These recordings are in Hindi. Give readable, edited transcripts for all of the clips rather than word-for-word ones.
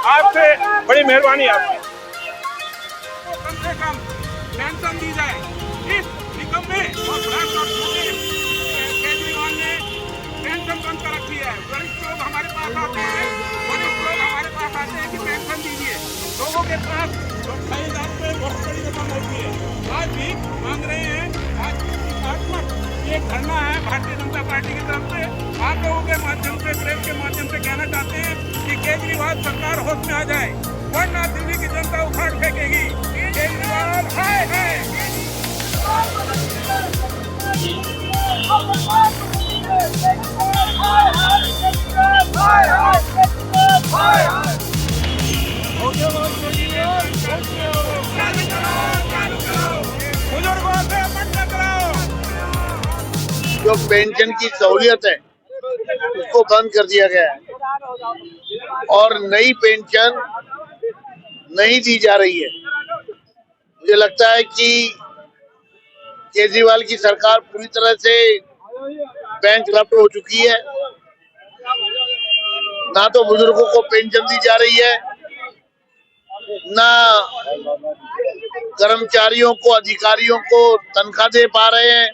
आपसे बड़ी मेहरबानी आपकी। कम से कम पेंशन दी जाए। इस निकम्मे और भ्रष्ट केजरीवाल ने पेंशन बंद कर रखी है। वरिष्ठ लोग हमारे पास आते हैं कि पेंशन दीजिए। लोगों के पास 2,500 रुपये बहुत बड़ी रकम होती है। आज भी मांग रहे हैं। आज ये धरना है भारतीय जनता पार्टी की तरफ से। आप लोगों के माध्यम से, प्रेस के माध्यम से कहना चाहते हैं कि केजरीवाल सरकार होश में आ जाए, वरना दिल्ली की जनता उखाड़ फेंकेगी। केजरीवाल हाय हाय। जो पेंशन की सहूलियत है उसको बंद कर दिया गया है और नई पेंशन नहीं दी जा रही है। मुझे लगता है कि केजरीवाल की सरकार पूरी तरह से बैंकरप्ट हो चुकी है। ना तो बुजुर्गों को पेंशन दी जा रही है, ना कर्मचारियों को, अधिकारियों को तनख्वाह दे पा रहे हैं,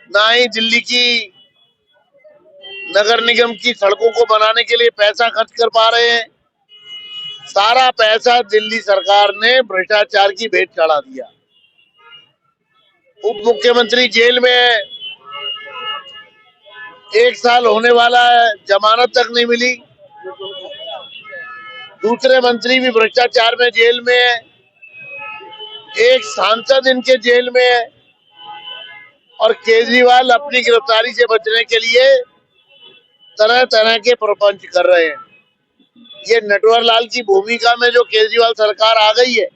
ना ही दिल्ली की नगर निगम की सड़कों को बनाने के लिए पैसा खर्च कर पा रहे हैं। सारा पैसा दिल्ली सरकार ने भ्रष्टाचार की भेंट चढ़ा दिया। उप मुख्यमंत्री जेल में है, 1 साल होने वाला है, जमानत तक नहीं मिली। दूसरे मंत्री भी भ्रष्टाचार में जेल में है, एक सांसद इनके जेल में है और केजरीवाल अपनी गिरफ्तारी से बचने के लिए तरह तरह के प्रपंच कर रहे हैं। ये नटवरलाल की भूमिका में जो केजरीवाल सरकार आ गई है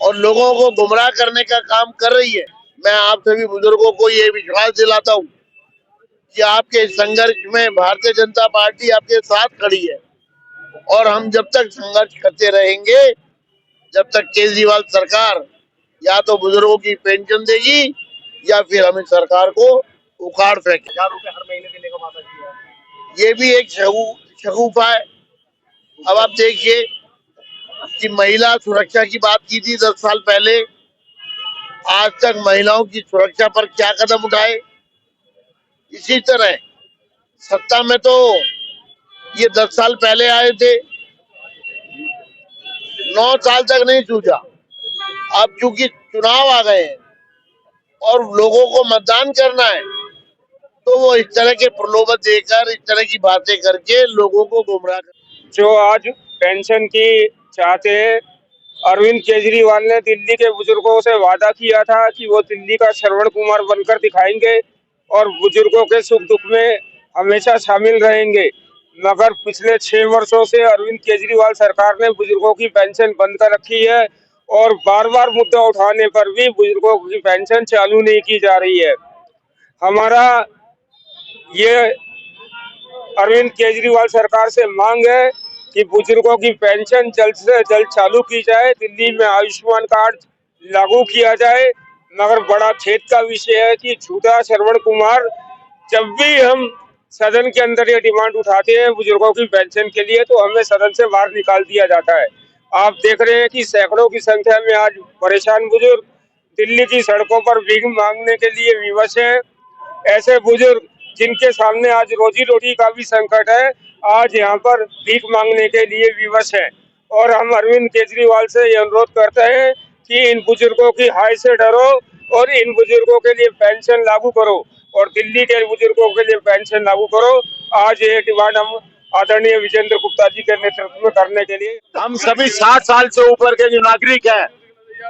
और लोगों को गुमराह करने का काम कर रही है, मैं आप सभी बुजुर्गों को ये विश्वास दिलाता हूँ कि आपके संघर्ष में भारतीय जनता पार्टी आपके साथ खड़ी है और हम जब तक संघर्ष करते रहेंगे, जब तक केजरीवाल सरकार या तो बुजुर्गों की पेंशन देगी या फिर हम इस सरकार को उखाड़ फेंकेंगे। 1,000 रुपए हर महीने देने का वादा किया है। ये भी एक शगुफा है। अब आप देखिए कि महिला सुरक्षा की बात की थी 10 साल पहले, आज तक महिलाओं की सुरक्षा पर क्या कदम उठाए। इसी तरह सत्ता में तो ये 10 साल पहले आए थे, 9 साल तक नहीं सूझा। अब चूंकि चुनाव आ गए हैं और लोगों को मतदान करना है, तो वो इस तरह के प्रलोभन देकर, इस तरह की बातें करके लोगों को गुमराह कर। जो आज पेंशन की चाहते हैं, अरविंद केजरीवाल ने दिल्ली के बुजुर्गों से वादा किया था कि वो दिल्ली का श्रवण कुमार बनकर दिखाएंगे और बुजुर्गों के सुख दुख में हमेशा शामिल रहेंगे। मगर पिछले 6 वर्षों से अरविंद केजरीवाल सरकार ने बुजुर्गों की पेंशन बंद कर रखी है और बार बार मुद्दा उठाने पर भी बुजुर्गों की पेंशन चालू नहीं की जा रही है। हमारा ये अरविंद केजरीवाल सरकार से मांग है कि बुजुर्गों की पेंशन जल्द से जल्द चालू की जाए, दिल्ली में आयुष्मान कार्ड लागू किया जाए। मगर बड़ा खेद का विषय है कि झूठा श्रवण कुमार, जब भी हम सदन के अंदर ये डिमांड उठाते हैं बुजुर्गों की पेंशन के लिए, तो हमें सदन से बाहर निकाल दिया जाता है। आप देख रहे हैं कि सैकड़ों की संख्या में आज परेशान बुजुर्ग दिल्ली की सड़कों पर भीख मांगने के लिए विवश हैं। ऐसे बुजुर्ग जिनके सामने आज रोजी रोटी का भी संकट है, आज यहाँ पर भीख मांगने के लिए विवश है। और हम अरविंद केजरीवाल से ये अनुरोध करते हैं कि इन बुजुर्गों की हाय से डरो और इन बुजुर्गों के लिए पेंशन लागू करो और दिल्ली के बुजुर्गों के लिए पेंशन लागू करो। आज ये डिमांड हम आदरणीय विजेंद्र गुप्ता जी के नेतृत्व में करने के लिए, हम सभी 60 साल से ऊपर के जो नागरिक हैं,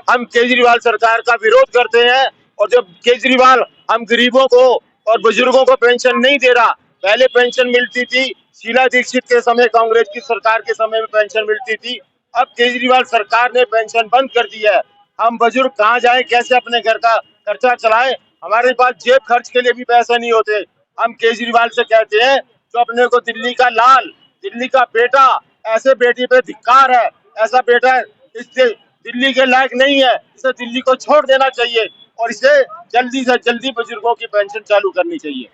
हम केजरीवाल सरकार का विरोध करते हैं। और जब केजरीवाल हम गरीबों को और बुजुर्गों को पेंशन नहीं दे रहा, पहले पेंशन मिलती थी, शीला दीक्षित के समय कांग्रेस की सरकार के समय में पेंशन मिलती थी, अब केजरीवाल सरकार ने पेंशन बंद कर दी है। हम बुजुर्ग कहाँ जाए, कैसे अपने घर का खर्चा चलाएं, हमारे पास जेब खर्च के लिए भी पैसे नहीं होते। हम केजरीवाल से कहते हैं जो अपने को दिल्ली का लाल, दिल्ली का बेटा, ऐसे बेटी पे धिक्कार है। ऐसा बेटा इससे दिल्ली के लायक नहीं है, इसे दिल्ली को छोड़ देना चाहिए और इसे जल्दी से जल्दी बुजुर्गों की पेंशन चालू करनी चाहिए।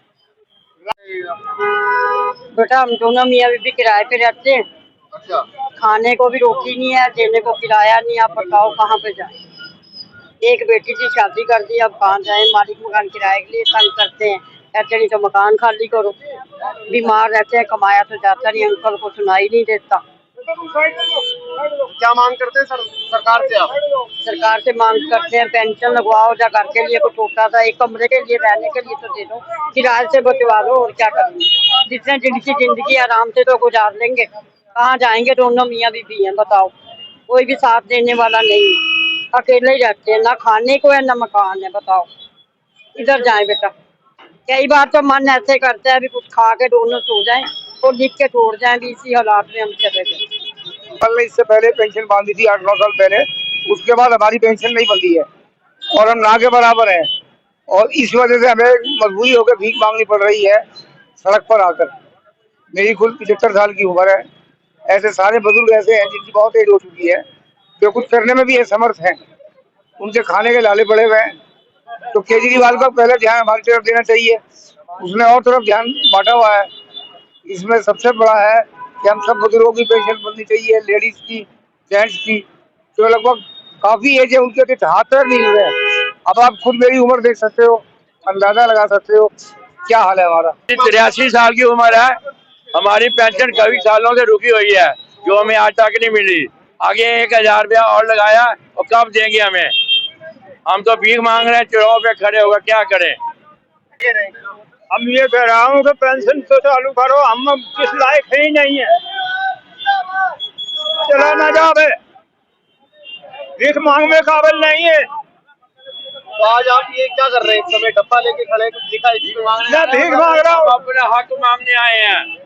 बेटा हम दोनों मियाँ बीबी किराए पे रहते हैं, अच्छा, खाने को भी रोटी नहीं है, देने को किराया नहीं है। आप बताओ कहाँ पे जाए। एक बेटी की शादी कर दी, अब कहाँ जाए। मालिक मकान किराए के लिए तंग करते हैं, कहते नहीं तो मकान खाली करो। बीमार रहते हैं, कमाया तो जाता नहीं, अंकल को सुनाई नहीं देता। क्या मांग करते हैं सर सरकार से आप? सरकार से मांग करते हैं पेंशन लगवाओ, या घर के लिए कुछ छोटा सा एक कमरे के लिए रहने के लिए तो दे दो, किराए से बचवा लो। और क्या करेंगे, जितने जिनकी जिंदगी आराम से तो गुजार लेंगे, कहाँ जाएंगे। दोनों मियाँ बीबी हैं, बताओ कोई भी साथ देने वाला नहीं है। अकेले ही रहते हैं, ना खाने को है ना मकान है। बताओ इधर जाए बेटा। कई बार तो मन ऐसे करता है भी कुछ खा के दोनों सो जाएं और लिख के छोड़ जाएं, भी इसी हालात में हम चले गए। कल ने इससे पहले पेंशन बांधी थी 8-9 साल पहले, उसके बाद हमारी पेंशन नहीं बनती है और हम ना के बराबर हैं। और इस वजह से हमें मजबूरी होकर भीख मांगनी पड़ रही है सड़क पर आकर। मेरी कुल 75 साल की उम्र है। ऐसे सारे बुजुर्ग ऐसे हैं जिनकी बहुत एज हो चुकी है, जो कुछ करने में भी असमर्थ हैं, उनके खाने के लाले पड़े हुए हैं। तो केजरीवाल का पहले ध्यान हमारी तरफ देना चाहिए, उसने और तरफ ध्यान बांटा हुआ है। इसमें सबसे बड़ा है कि हम सब बुजुर्गों की पेंशन बननी चाहिए, लेडीज की, जेंट्स की। तो लगभग काफी एज है उनके, तो हाथ पैर नहीं मिल रहे हैं। अब आप खुद मेरी उम्र देख सकते हो, अंदाजा लगा सकते हो क्या हाल है हमारा। 83 साल की उम्र है, हमारी पेंशन कई सालों से रुकी हुई है, जो हमें आज तक नहीं मिली। आगे 1000 रुपया और लगाया और कब देंगे हमें? हम तो भीख मांग रहे हैं, चौराहों पे खड़े होकर, क्या करें? हम ये कह रहा हूँ कि पेंशन तो चालू करो, हम किस लायक है ही नहीं है, चला ना जावे, भीख मांग में काबिल नहीं है। तो आज आप ये क्या कर रहे हैं? इस समय डब्बा लेके खड़े हैं, कुछ दिखा इसमें मांग रहे मैं भीख मांग रहा हूँ। हम अपना हक मांगने आए हैं।